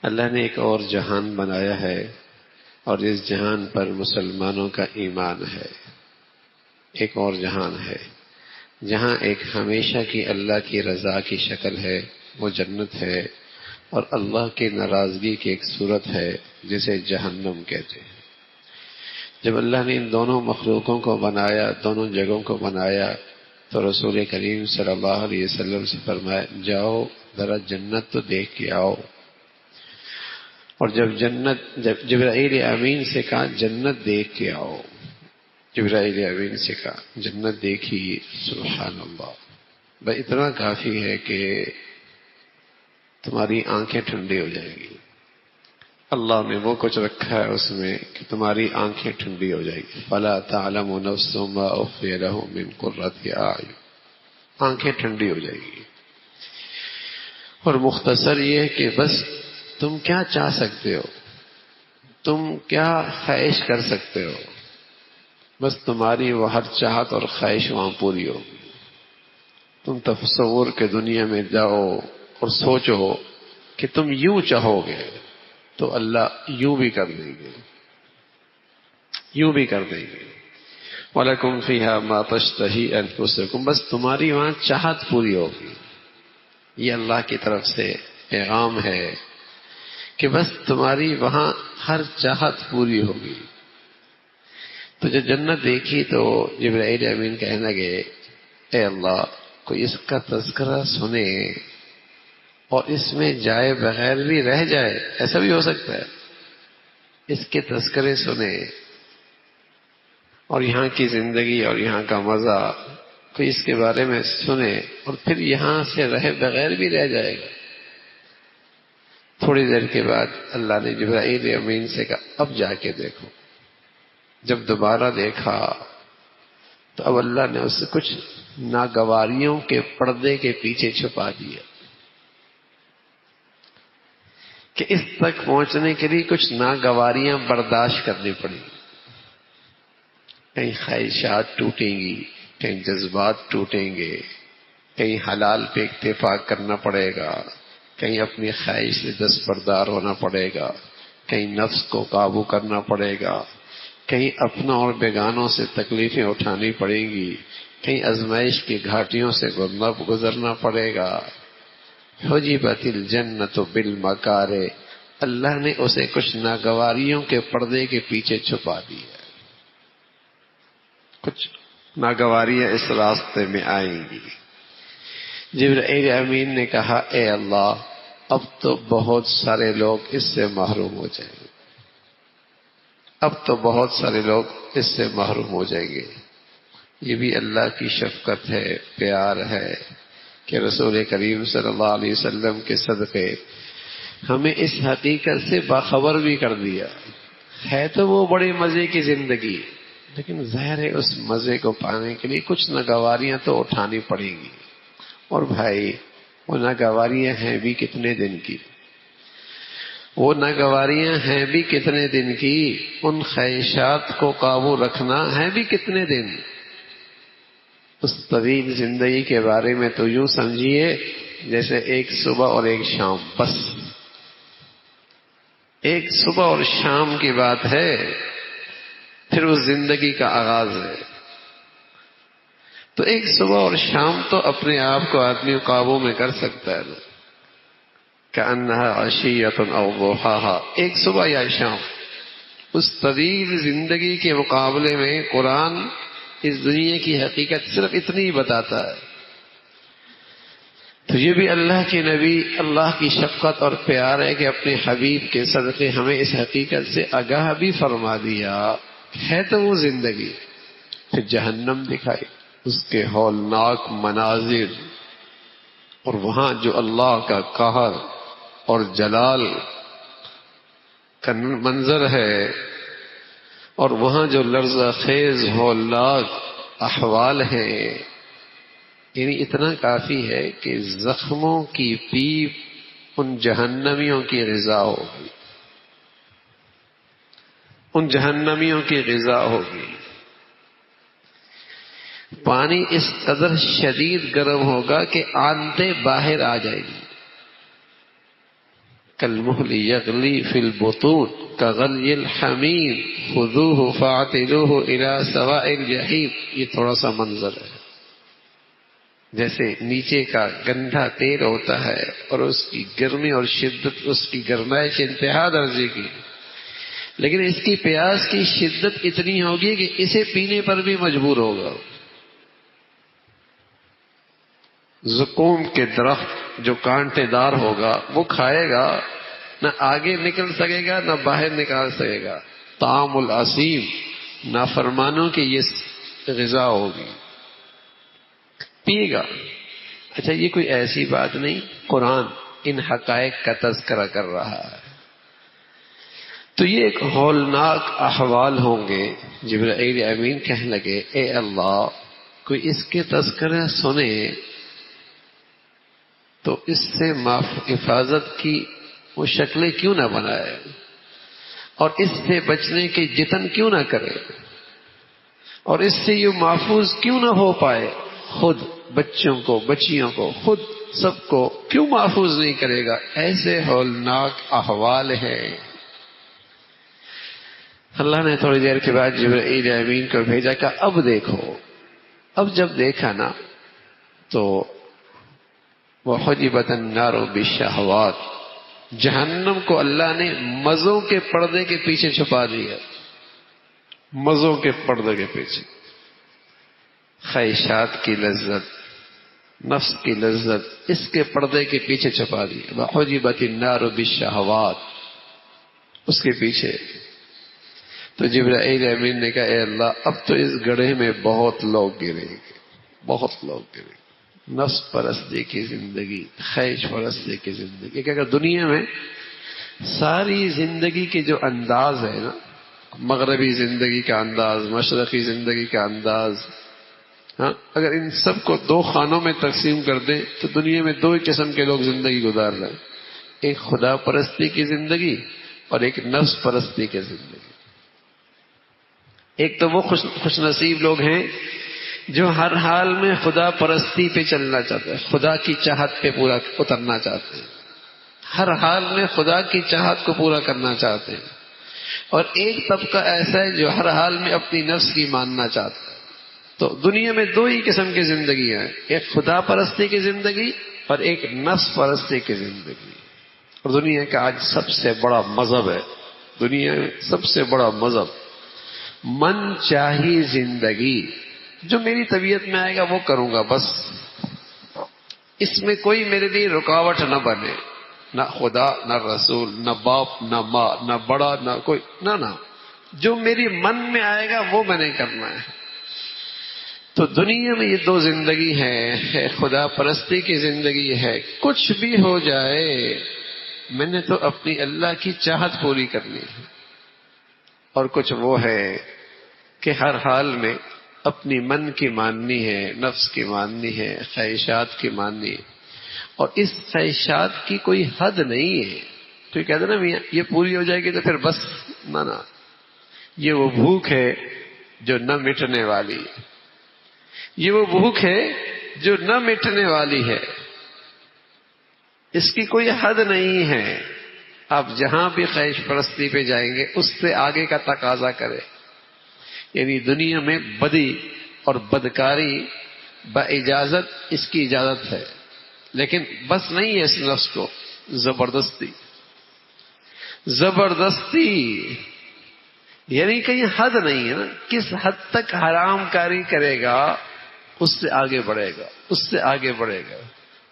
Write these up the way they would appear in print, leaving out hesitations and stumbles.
اللہ نے ایک اور جہان بنایا ہے اور اس جہان پر مسلمانوں کا ایمان ہے۔ ایک اور جہان ہے جہاں ایک ہمیشہ کی اللہ کی رضا کی شکل ہے، وہ جنت ہے، اور اللہ کی ناراضگی کی ایک صورت ہے جسے جہنم کہتے ہیں۔ جب اللہ نے ان دونوں مخلوقوں کو بنایا، دونوں جگہوں کو بنایا، تو رسول کریم صلی اللہ علیہ وسلم سے فرمایا جاؤ ذرا جنت تو دیکھ کے آؤ۔ اور جب جبرائیل امین سے کہا جنت دیکھ کے آؤ، جبرائیل امین سے کہا جنت دیکھی، سبحان اللہ، بس اتنا کافی ہے کہ تمہاری آنکھیں ٹھنڈی ہو جائیں گی۔ اللہ نے وہ کچھ رکھا ہے اس میں کہ تمہاری آنکھیں ٹھنڈی ہو جائیں گی۔ فَلَا تَعْلَمُ نَفْسٌ مَّا أُخْفِيَ لَهُم مِّن قُرَّةِ أَعْيُنٍ، آنکھیں ٹھنڈی ہو جائیں گی۔ اور مختصر یہ کہ بس تم کیا چاہ سکتے ہو، تم کیا خواہش کر سکتے ہو، بس تمہاری وہ ہر چاہت اور خواہش وہاں پوری ہوگی۔ تم تصور کے دنیا میں جاؤ اور سوچو کہ تم یوں چاہو گے تو اللہ یوں بھی کر دیں گے، یوں بھی کر دیں گے۔ وَلَكُمْ فِيهَا مَا تَشْتَهِي أَنفُسُكُمْ، بس تمہاری وہاں چاہت پوری ہوگی۔ یہ اللہ کی طرف سے پیغام ہے کہ بس تمہاری وہاں ہر چاہت پوری ہوگی۔ تو جب جنت دیکھی تو جبرائیل امین کہنے لگے اے اللہ، کوئی اس کا تذکرہ سنے اور اس میں جائے بغیر بھی رہ جائے، ایسا بھی ہو سکتا ہے، اس کے تذکرے سنے اور یہاں کی زندگی اور یہاں کا مزہ، کوئی اس کے بارے میں سنے اور پھر یہاں سے رہے بغیر بھی رہ جائے گا۔ تھوڑی دیر کے بعد اللہ نے جبرائیل امین سے کہا اب جا کے دیکھو۔ جب دوبارہ دیکھا تو اب اللہ نے اس سے کچھ ناگواریوں کے پردے کے پیچھے چھپا دیا کہ اس تک پہنچنے کے لیے کچھ ناگواریاں برداشت کرنی پڑیں گی۔ کہیں خواہشات ٹوٹیں گی، کہیں جذبات ٹوٹیں گے، کہیں حلال پہ اتفاق کرنا پڑے گا، کہیں اپنی خواہش سے دستبردار ہونا پڑے گا، کہیں نفس کو قابو کرنا پڑے گا، کہیں اپنوں اور بیگانوں سے تکلیفیں اٹھانی پڑیں گی، کہیں آزمائش کی گھاٹیوں سے گزرنا پڑے گا۔ حجبت الجنت بالمکارہ، اللہ نے اسے کچھ ناگواریوں کے پردے کے پیچھے چھپا دیا۔ کچھ ناگواریاں اس راستے میں آئیں گی۔ جبرائیل امین نے کہا اے اللہ، اب تو بہت سارے لوگ اس سے محروم ہو جائیں گے، اب تو بہت سارے لوگ اس سے محروم ہو جائیں گے۔ یہ بھی اللہ کی شفقت ہے، پیار ہے کہ رسول کریم صلی اللہ علیہ وسلم کے صدقے ہمیں اس حقیقت سے باخبر بھی کر دیا ہے۔ تو وہ بڑے مزے کی زندگی، لیکن ظاہر ہے اس مزے کو پانے کے لیے کچھ ناگواریاں تو اٹھانی پڑیں گی۔ اور بھائی وہ ناگواریاں ہیں بھی کتنے دن کی، وہ ناگواریاں ہیں بھی کتنے دن کی، ان خواہشات کو قابو رکھنا ہے بھی کتنے دن۔ اس طویل زندگی کے بارے میں تو یوں سمجھیے جیسے ایک صبح اور ایک شام، بس ایک صبح اور شام کی بات ہے، پھر اس زندگی کا آغاز ہے۔ تو ایک صبح اور شام تو اپنے آپ کو آدمی قابو میں کر سکتا ہے، کأنها عشیۃ او ضحاها، ایک صبح یا شام۔ اس طویل زندگی کے مقابلے میں قرآن اس دنیا کی حقیقت صرف اتنی ہی بتاتا ہے۔ تو یہ بھی اللہ کے نبی، اللہ کی شفقت اور پیار ہے کہ اپنے حبیب کے صدقے ہمیں اس حقیقت سے آگاہ بھی فرما دیا ہے۔ تو وہ زندگی پھر جہنم دکھائی، اس کے ہولناک مناظر، اور وہاں جو اللہ کا قہر اور جلال کا منظر ہے، اور وہاں جو لرزہ خیز ہولناک احوال ہیں، یعنی اتنا کافی ہے کہ زخموں کی پیپ ان جہنمیوں کی غذا ہوگی، ان جہنمیوں کی غذا ہوگی۔ پانی اس قدر شدید گرم ہوگا کہ آنتیں باہر آ جائیں گی، کالمہل یغلی فی البطون کغلی الحمیم خذوہ فاعتلوہ الی سواء الجحیم. یہ تھوڑا سا منظر ہے، جیسے نیچے کا گندھا تیل ہوتا ہے اور اس کی گرمی اور شدت، اس کی گرمائش انتہا درجے کی، لیکن اس کی پیاس کی شدت اتنی ہوگی کہ اسے پینے پر بھی مجبور ہوگا. زقوم کے درخت جو کانٹے دار ہوگا وہ کھائے گا، نہ آگے نکل سکے گا نہ باہر نکال سکے گا. طعام العصیم، نافرمانوں کی یہ غذا ہوگی، پیے گا. اچھا یہ کوئی ایسی بات نہیں، قرآن ان حقائق کا تذکرہ کر رہا ہے. تو یہ ایک ہولناک احوال ہوں گے. جبرائیل امین کہنے لگے اے اللہ، کوئی اس کے تذکرہ سنے تو اس سے حفاظت کی وہ شکلیں کیوں نہ بنائے اور اس سے بچنے کے جتن کیوں نہ کرے اور اس سے یہ محفوظ کیوں نہ ہو پائے. خود بچوں کو، بچیوں کو، خود سب کو کیوں محفوظ نہیں کرے گا؟ ایسے ہولناک احوال ہیں. اللہ نے تھوڑی دیر کے بعد جبرائیل امین کو بھیجا کہ اب دیکھو. اب جب دیکھا نا تو وحجبت النار بالشہوات، جہنم کو اللہ نے مزوں کے پردے کے پیچھے چھپا دیا. مزوں کے پردے کے پیچھے خواہشات کی لذت، نفس کی لذت، اس کے پردے کے پیچھے چھپا دی. وحجبت النار بالشہوات، اس کے پیچھے. تو جبرائیل امین نے کہا اے اللہ اب تو اس گڑھے میں بہت لوگ گریں گے، بہت لوگ گریں گے. نفس پرستی کی زندگی، خواہش پرستی کی زندگی، کہ اگر دنیا میں ساری زندگی کے جو انداز ہے نا، مغربی زندگی کا انداز، مشرقی زندگی کا انداز، ہاں، اگر ان سب کو دو خانوں میں تقسیم کر دیں تو دنیا میں دو ہی قسم کے لوگ زندگی گزار رہے ہیں. ایک خدا پرستی کی زندگی اور ایک نفس پرستی کی زندگی. ایک تو وہ خوش نصیب لوگ ہیں جو ہر حال میں خدا پرستی پہ چلنا چاہتے ہیں، خدا کی چاہت پہ پورا اترنا چاہتے ہیں، ہر حال میں خدا کی چاہت کو پورا کرنا چاہتے ہیں. اور ایک طبقہ ایسا ہے جو ہر حال میں اپنی نفس کی ماننا چاہتا ہے. تو دنیا میں دو ہی قسم کی زندگی ہیں، ایک خدا پرستی کی زندگی اور ایک نفس پرستی کی زندگی. اور دنیا کا آج سب سے بڑا مذہب ہے، دنیا میں سب سے بڑا مذہب من چاہی زندگی. جو میری طبیعت میں آئے گا وہ کروں گا، بس اس میں کوئی میرے لیے رکاوٹ نہ بنے، نہ خدا نہ رسول نہ باپ نہ ماں نہ بڑا نہ کوئی، نہ جو میری من میں آئے گا وہ میں نے کرنا ہے. تو دنیا میں یہ دو زندگی ہے خدا پرستی کی زندگی ہے. کچھ بھی ہو جائے میں نے تو اپنی اللہ کی چاہت پوری کرنی ہے. اور کچھ وہ ہے کہ ہر حال میں اپنی من کی ماننی ہے، نفس کی ماننی ہے، خواہشات کی ماننی ہے. اور اس خواہشات کی کوئی حد نہیں ہے. تو یہ کہتے ہیں نا میاں یہ پوری ہو جائے گی تو پھر بس، نہ یہ وہ بھوک ہے جو نہ مٹنے والی ہے. یہ وہ بھوک ہے جو نہ مٹنے والی ہے، اس کی کوئی حد نہیں ہے. آپ جہاں بھی خواہش پرستی پہ جائیں گے اس سے آگے کا تقاضا کرے. یعنی دنیا میں بدی اور بدکاری با اجازت، اس کی اجازت ہے، لیکن بس نہیں ہے اس نفس کو. زبردستی یعنی کہیں حد نہیں ہے نا، کس حد تک حرام کاری کرے گا اس سے آگے بڑھے گا، اس سے آگے بڑھے گا.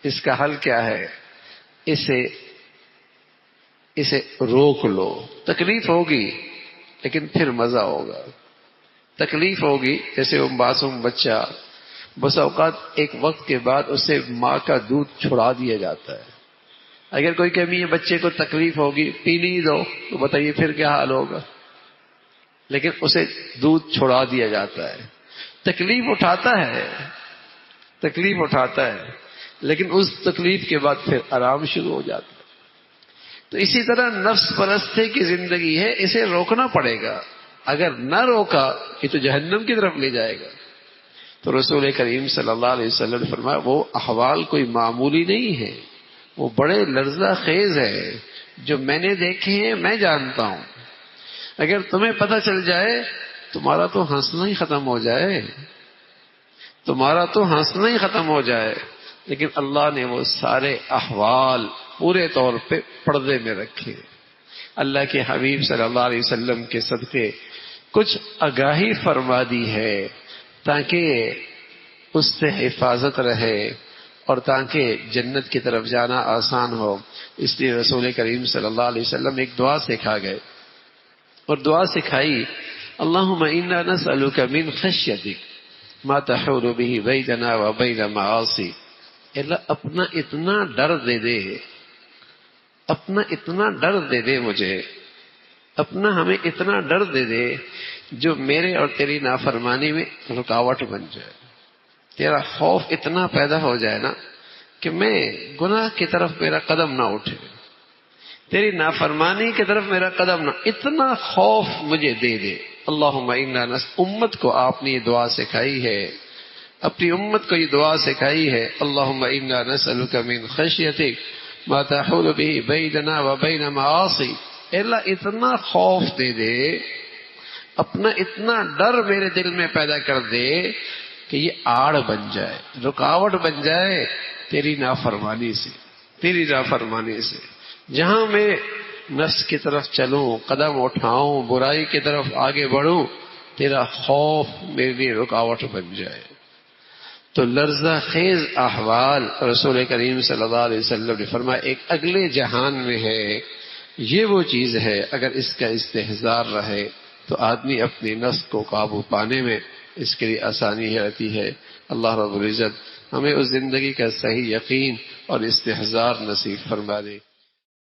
اس کا حل کیا ہے؟ اسے روک لو. تکلیف ہوگی لیکن پھر مزہ ہوگا. تکلیف ہوگی، جیسے وہ معصوم بچہ بس اوقات ایک وقت کے بعد اسے ماں کا دودھ چھڑا دیا جاتا ہے. اگر کوئی کمی ہے بچے کو تکلیف ہوگی، پی نہیں دو، تو بتائیے پھر کیا حال ہوگا. لیکن اسے دودھ چھڑا دیا جاتا ہے. تکلیف اٹھاتا ہے لیکن اس تکلیف کے بعد پھر آرام شروع ہو جاتا ہے. تو اسی طرح نفس پرستی کی زندگی ہے، اسے روکنا پڑے گا. اگر نہ روکا یہ تو جہنم کی طرف لے جائے گا. تو رسول کریم صلی اللہ علیہ وسلم نے فرمایا وہ احوال کوئی معمولی نہیں ہے. وہ بڑے لرزہ خیز ہے، جو میں نے دیکھے ہیں میں جانتا ہوں۔ اگر تمہیں پتہ چل جائے تمہارا تو ہنسنا ہی ختم ہو جائے، تمہارا تو ہنسنا ہی ختم ہو جائے۔ لیکن اللہ نے وہ سارے احوال پورے طور پہ پردے میں رکھے۔ اللہ کے حبیب صلی اللہ علیہ وسلم کے صدقے کچھ آگاہی فرما دی ہے تاکہ اس سے حفاظت رہے اور تاکہ جنت کی طرف جانا آسان ہو۔ اس لیے رسول کریم صلی اللہ علیہ وسلم ایک دعا سکھا گئے اور دعا سکھائی، اللہم انا نسألک من خشیتک ما تحول به بیننا و بین معاصی۔ اللہ اپنا اتنا ڈر دے دے، اپنا اتنا ڈر دے دے مجھے، اپنا ہمیں اتنا ڈر دے دے جو میرے اور تیری نافرمانی میں رکاوٹ بن جائے۔ تیرا خوف اتنا پیدا ہو جائے نا کہ میں گناہ کی طرف میرا قدم نہ اٹھے، تیری نافرمانی کی طرف میرا قدم نہ، اتنا خوف مجھے دے دے۔ اللہم انا امت کو آپ نے یہ دعا سکھائی ہے، اپنی امت کو یہ دعا سکھائی ہے، اللہم انا نسألک من خشیتک ما تحول به بیننا و بین معاصی۔ اللہ اتنا خوف دے دے، اپنا اتنا ڈر میرے دل میں پیدا کر دے کہ یہ آڑ بن جائے، رکاوٹ بن جائے تیری نافرمانی سے، تیری نافرمانی سے۔ جہاں میں نفس کی طرف چلوں، قدم اٹھاؤں، برائی کی طرف آگے بڑھوں، تیرا خوف میرے لیے رکاوٹ بن جائے۔ تو لرزہ خیز احوال رسول کریم صلی اللہ علیہ وسلم نے فرمایا ایک اگلے جہان میں ہے، یہ وہ چیز ہے اگر اس کا استحضار رہے تو آدمی اپنی نفس کو قابو پانے میں اس کے لیے آسانی رہتی ہے۔ اللہ رب العزت ہمیں اس زندگی کا صحیح یقین اور استحضار نصیب فرما دے۔